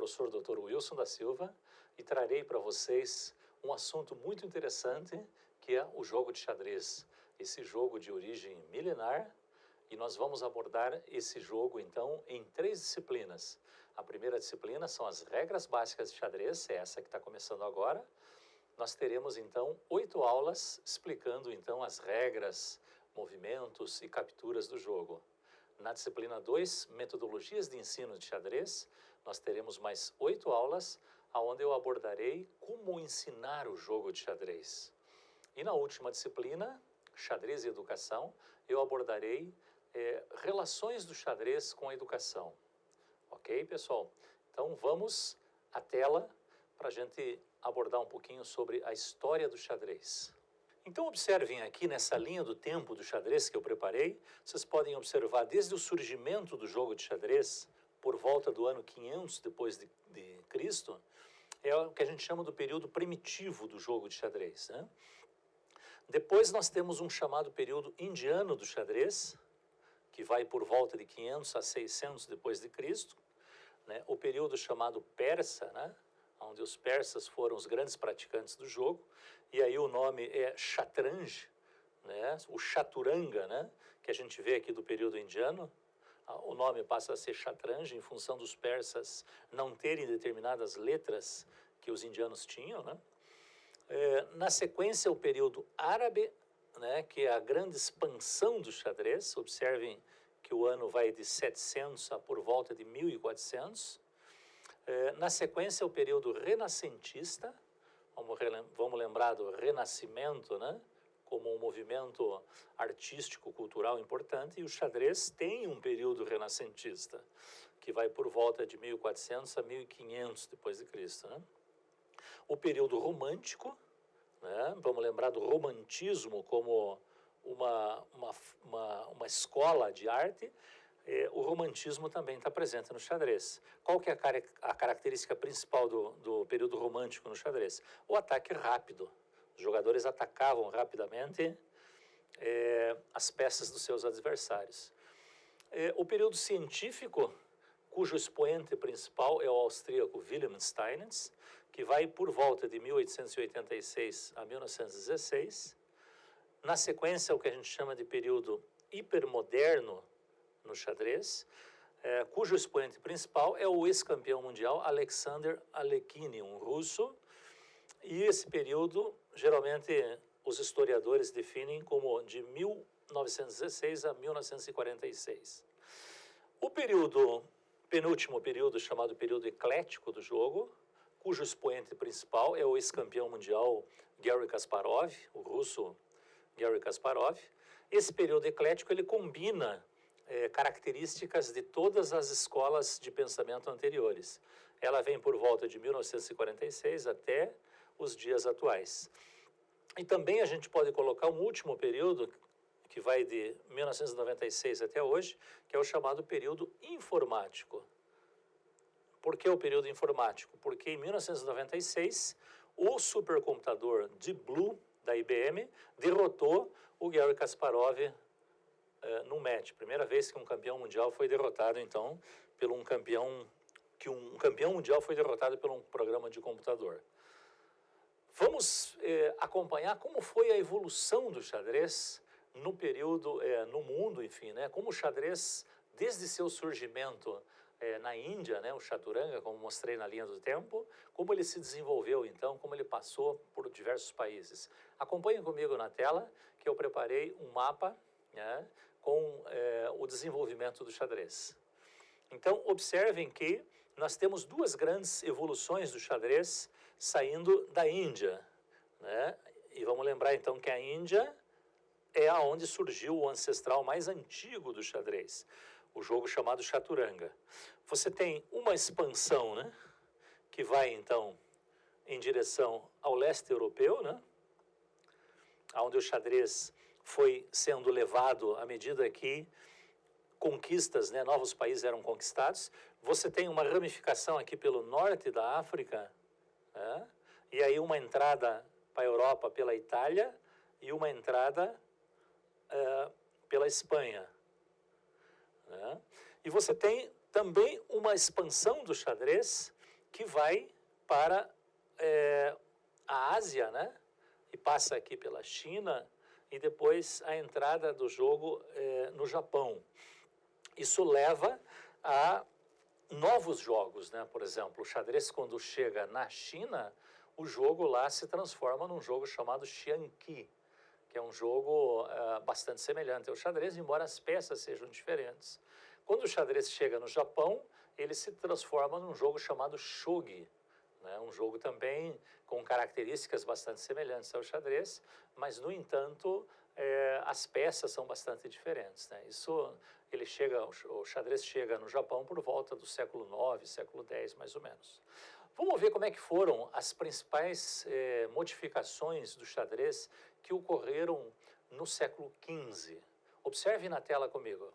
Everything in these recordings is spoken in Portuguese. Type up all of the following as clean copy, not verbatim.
professor Dr. Wilson da Silva e trarei para vocês um assunto muito interessante que é o jogo de xadrez. Esse jogo de origem milenar, e nós vamos abordar esse jogo então em 3 disciplinas. A primeira disciplina são as regras básicas de xadrez, é essa que está começando agora. Nós teremos então 8 aulas explicando então as regras, movimentos e capturas do jogo. Na disciplina 2, metodologias de ensino de xadrez, nós teremos mais 8 aulas, onde eu abordarei como ensinar o jogo de xadrez. E na última disciplina, xadrez e educação, eu abordarei relações do xadrez com a educação. Ok, pessoal? Então vamos à tela para a gente abordar um pouquinho sobre a história do xadrez. Então observem aqui nessa linha do tempo do xadrez que eu preparei, vocês podem observar desde o surgimento do jogo de xadrez, por volta do ano 500 depois de Cristo, é o que a gente chama do período primitivo do jogo de xadrez, né? Depois nós temos um chamado período indiano do xadrez, que vai por volta de 500 a 600 depois de Cristo, né? O período chamado persa, né? Onde os persas foram os grandes praticantes do jogo, e aí o nome é Shatranj, né? O Chaturanga, né? Que a gente vê aqui do período indiano, o nome passa a ser Shatranj em função dos persas não terem determinadas letras que os indianos tinham, né? Na sequência, o período árabe, né? Que é a grande expansão do xadrez. Observem que o ano vai de 700 a por volta de 1400. Na sequência, o período renascentista, vamos lembrar do Renascimento, né? Como um movimento artístico, cultural importante, e o xadrez tem um período renascentista, que vai por volta de 1400 a 1500 depois de Cristo, né? O período romântico, né? Vamos lembrar do romantismo como uma escola de arte. O romantismo também está presente no xadrez. Qual que é a característica principal do período romântico no xadrez? O ataque rápido. Os jogadores atacavam rapidamente as peças dos seus adversários. O período científico, cujo expoente principal é o austríaco Wilhelm Steinitz, que vai por volta de 1886 a 1916. Na sequência, o que a gente chama de período hipermoderno no xadrez, cujo expoente principal é o ex-campeão mundial Alexander Alekhine, um russo, e esse período, geralmente, os historiadores definem como de 1916 a 1946. O penúltimo período, chamado período eclético do jogo, cujo expoente principal é o ex-campeão mundial Garry Kasparov, o russo Garry Kasparov. Esse período eclético, ele combina características de todas as escolas de pensamento anteriores. Ela vem por volta de 1946 até os dias atuais. E também a gente pode colocar um último período, que vai de 1996 até hoje, que é o chamado período informático. Por que o período informático? Porque em 1996, o supercomputador Deep Blue, da IBM, derrotou o Garry Kasparov no match. Primeira vez que um campeão mundial foi derrotado, então, um campeão mundial foi derrotado por um programa de computador. Vamos acompanhar como foi a evolução do xadrez no período, no mundo, enfim, né? Como o xadrez, desde seu surgimento na Índia, né, o Chaturanga, como mostrei na linha do tempo, como ele se desenvolveu, então, como ele passou por diversos países. Acompanhem comigo na tela, que eu preparei um mapa, né, com o desenvolvimento do xadrez. Então, observem que nós temos 2 grandes evoluções do xadrez saindo da Índia, né? E vamos lembrar, então, que a Índia é aonde surgiu o ancestral mais antigo do xadrez, o jogo chamado Chaturanga. Você tem uma expansão, né, que vai, então, em direção ao leste europeu, né, onde o xadrez foi sendo levado à medida que conquistas, né, novos países eram conquistados. Você tem uma ramificação aqui pelo norte da África, né, e aí uma entrada para a Europa pela Itália e uma entrada pela Espanha, né? E você tem também uma expansão do xadrez que vai para a Ásia, né? E passa aqui pela China e depois a entrada do jogo no Japão. Isso leva a novos jogos, né? Por exemplo, o xadrez, quando chega na China, o jogo lá se transforma num jogo chamado Xiangqi, que é um jogo bastante semelhante ao xadrez, embora as peças sejam diferentes. Quando o xadrez chega no Japão, ele se transforma num jogo chamado Shogi, né? Um jogo também com características bastante semelhantes ao xadrez, mas, no entanto, as peças são bastante diferentes, né? O xadrez chega no Japão por volta do século IX, século X, mais ou menos. Vamos ver como é que foram as principais modificações do xadrez que ocorreram no século XV. Observe na tela comigo.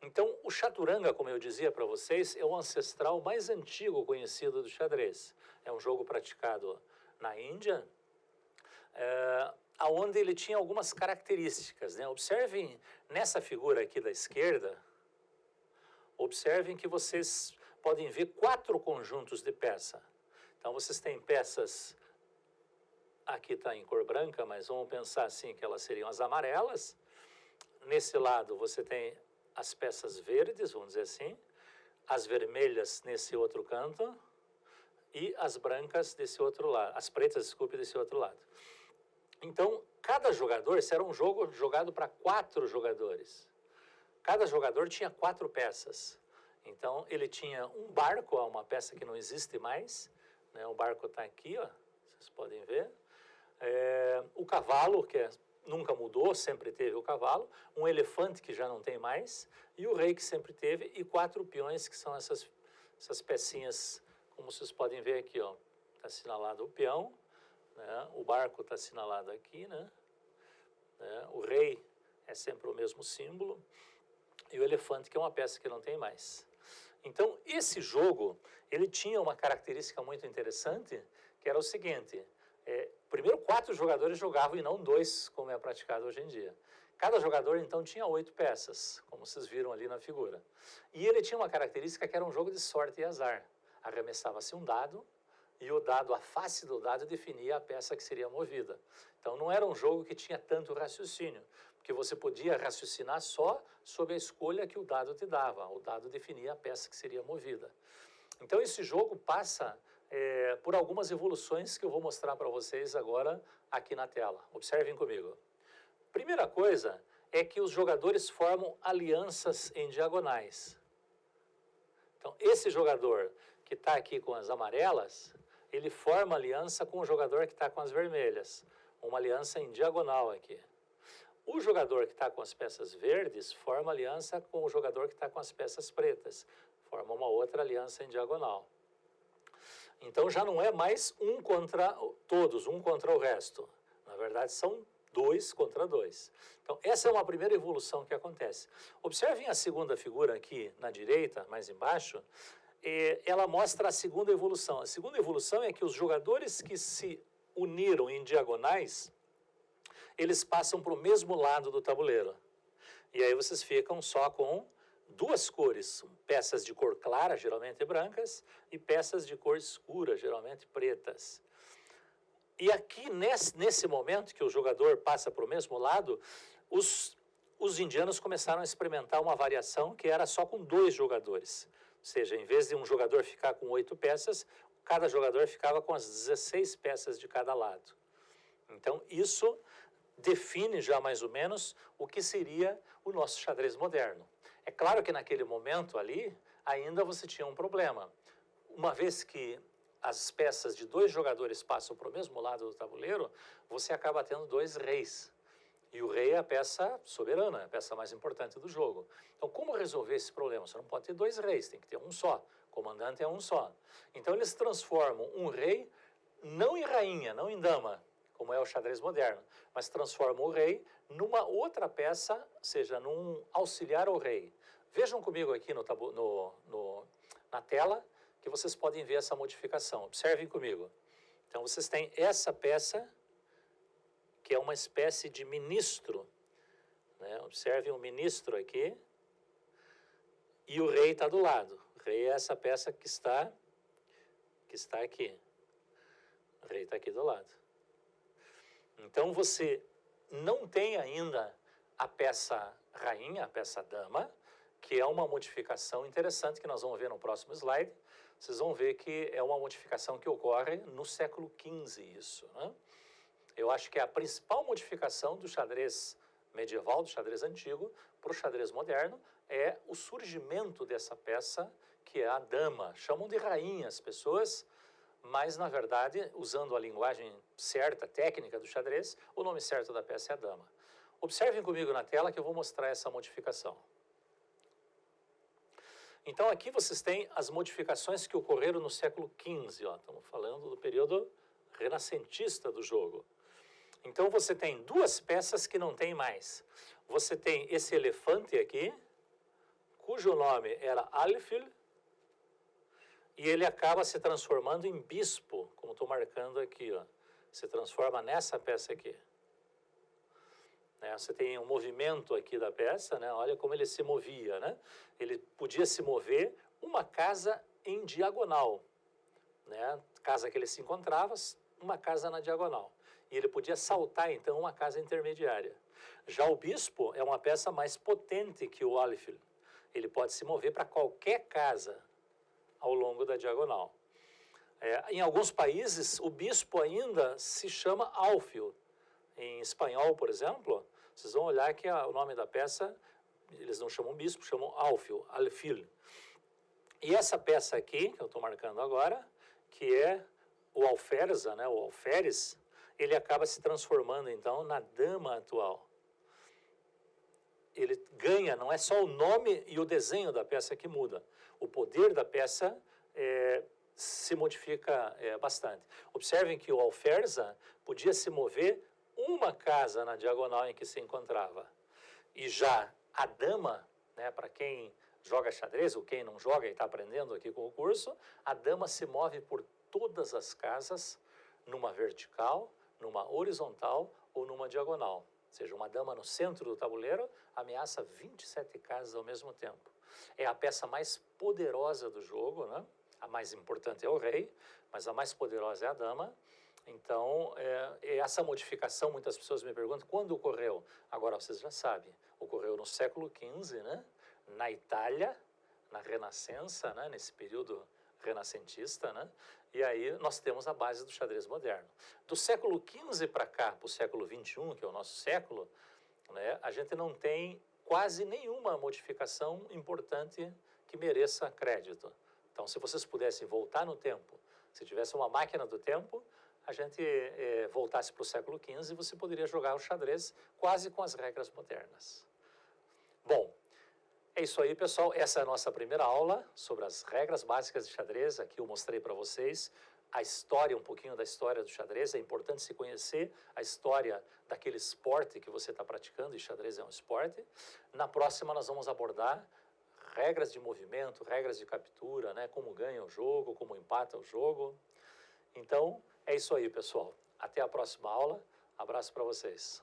Então, o chaturanga, como eu dizia para vocês, é o ancestral mais antigo conhecido do xadrez. É um jogo praticado na Índia, onde ele tinha algumas características, né? Observem nessa figura aqui da esquerda, observem que vocês podem ver 4 conjuntos de peça. Então, vocês têm peças, aqui está em cor branca, mas vamos pensar assim que elas seriam as amarelas. Nesse lado você tem as peças verdes, vamos dizer assim, as vermelhas nesse outro canto e as brancas desse outro lado, as pretas, desculpe, desse outro lado. Então, cada jogador, esse era um jogo jogado para 4 jogadores. Cada jogador tinha 4 peças. Então, ele tinha um barco, uma peça que não existe mais, né? O barco está aqui, ó, vocês podem ver. O cavalo, que nunca mudou, sempre teve o cavalo. Um elefante, que já não tem mais. E o rei, que sempre teve. E 4 peões, que são essas pecinhas, como vocês podem ver aqui, ó. Está assinalado o peão, né? O barco está assinalado aqui, né? O rei é sempre o mesmo símbolo. E o elefante, que é uma peça que não tem mais. Então, esse jogo, ele tinha uma característica muito interessante, que era o seguinte: primeiro 4 jogadores jogavam e não 2, como é praticado hoje em dia. Cada jogador, então, tinha 8 peças, como vocês viram ali na figura. E ele tinha uma característica que era um jogo de sorte e azar. Arremessava-se um dado, e a face do dado definia a peça que seria movida. Então, não era um jogo que tinha tanto raciocínio, porque você podia raciocinar só sobre a escolha que o dado te dava. O dado definia a peça que seria movida. Então, esse jogo passa por algumas evoluções que eu vou mostrar para vocês agora aqui na tela. Observem comigo. Primeira coisa é que os jogadores formam alianças em diagonais. Então, esse jogador que está aqui com as amarelas, ele forma aliança com o jogador que está com as vermelhas. Uma aliança em diagonal aqui. O jogador que está com as peças verdes forma aliança com o jogador que está com as peças pretas. Forma uma outra aliança em diagonal. Então, já não é mais um contra todos, um contra o resto. Na verdade, são 2 contra 2. Então, essa é uma primeira evolução que acontece. Observem a segunda figura aqui na direita, mais embaixo. Ela mostra a segunda evolução. A segunda evolução é que os jogadores que se uniram em diagonais, eles passam para o mesmo lado do tabuleiro. E aí vocês ficam só com 2 cores, peças de cor clara, geralmente brancas, e peças de cor escura, geralmente pretas. E aqui, nesse momento que o jogador passa para o mesmo lado, os indianos começaram a experimentar uma variação que era só com 2 jogadores. Ou seja, em vez de um jogador ficar com 8 peças, cada jogador ficava com as 16 peças de cada lado. Então, isso define já mais ou menos o que seria o nosso xadrez moderno. É claro que naquele momento ali, ainda você tinha um problema. Uma vez que as peças de 2 jogadores passam para o mesmo lado do tabuleiro, você acaba tendo 2 reis. E o rei é a peça soberana, a peça mais importante do jogo. Então, como resolver esse problema? Você não pode ter 2 reis, tem que ter um só. O comandante é um só. Então, eles transformam um rei não em rainha, não em dama, como é o xadrez moderno, mas transformam o rei numa outra peça, ou seja, num auxiliar ao rei. Vejam comigo aqui na tela, que vocês podem ver essa modificação. Observem comigo. Então, vocês têm essa peça, que é uma espécie de ministro, né? Observem o ministro aqui, e o rei está do lado. Rei é essa peça que está aqui. O rei está aqui do lado. Então você não tem ainda a peça rainha, a peça dama, que é uma modificação interessante que nós vamos ver no próximo slide. Vocês vão ver que é uma modificação que ocorre no século XV, isso, né? Eu acho que é a principal modificação do xadrez medieval, do xadrez antigo, para o xadrez moderno, é o surgimento dessa peça, que é a dama. Chamam de rainha as pessoas, mas, na verdade, usando a linguagem certa, técnica do xadrez, o nome certo da peça é a dama. Observem comigo na tela que eu vou mostrar essa modificação. Então, aqui vocês têm as modificações que ocorreram no século XV. Ó, estamos falando do período renascentista do jogo. Então, você tem duas peças que não tem mais. Você tem esse elefante aqui, cujo nome era Alfil, e ele acaba se transformando em bispo, como estou marcando aqui, ó. Se transforma nessa peça aqui. Né? Você tem um movimento aqui da peça, né? Olha como ele se movia, né? Ele podia se mover uma casa em diagonal, né? Casa que ele se encontrava, uma casa na diagonal. E ele podia saltar, então, uma casa intermediária. Já o bispo é uma peça mais potente que o Alfil. Ele pode se mover para qualquer casa ao longo da diagonal. Em alguns países, o bispo ainda se chama Alfil. Em espanhol, por exemplo, vocês vão olhar que o nome da peça, eles não chamam bispo, chamam Alfil, Alfil. E essa peça aqui, que eu estou marcando agora, que é o alferza, né, o alferes, ele acaba se transformando, então, na dama atual. Ele ganha, não é só o nome e o desenho da peça que muda. O poder da peça se modifica bastante. Observem que o alferza podia se mover uma casa na diagonal em que se encontrava. E já a dama, né, para quem joga xadrez, ou quem não joga e está aprendendo aqui com o curso, a dama se move por todas as casas, numa vertical, numa horizontal ou numa diagonal. Ou seja, uma dama no centro do tabuleiro ameaça 27 casas ao mesmo tempo. É a peça mais poderosa do jogo, né? A mais importante é o rei, mas a mais poderosa é a dama. Então, essa modificação, muitas pessoas me perguntam, quando ocorreu? Agora vocês já sabem, ocorreu no século XV, né? Na Itália, na Renascença, né? Nesse período renascentista, né? E aí nós temos a base do xadrez moderno. Do século XV para cá, para o século XXI, que é o nosso século, né? A gente não tem quase nenhuma modificação importante que mereça crédito. Então, se vocês pudessem voltar no tempo, se tivesse uma máquina do tempo, a gente voltasse para o século XV, você poderia jogar o xadrez quase com as regras modernas. Bom, é isso aí, pessoal. Essa é a nossa primeira aula sobre as regras básicas de xadrez. Aqui eu mostrei para vocês a história, um pouquinho da história do xadrez. É importante se conhecer a história daquele esporte que você está praticando, e xadrez é um esporte. Na próxima nós vamos abordar regras de movimento, regras de captura, né? Como ganha o jogo, como empata o jogo. Então, é isso aí, pessoal. Até a próxima aula. Abraço para vocês.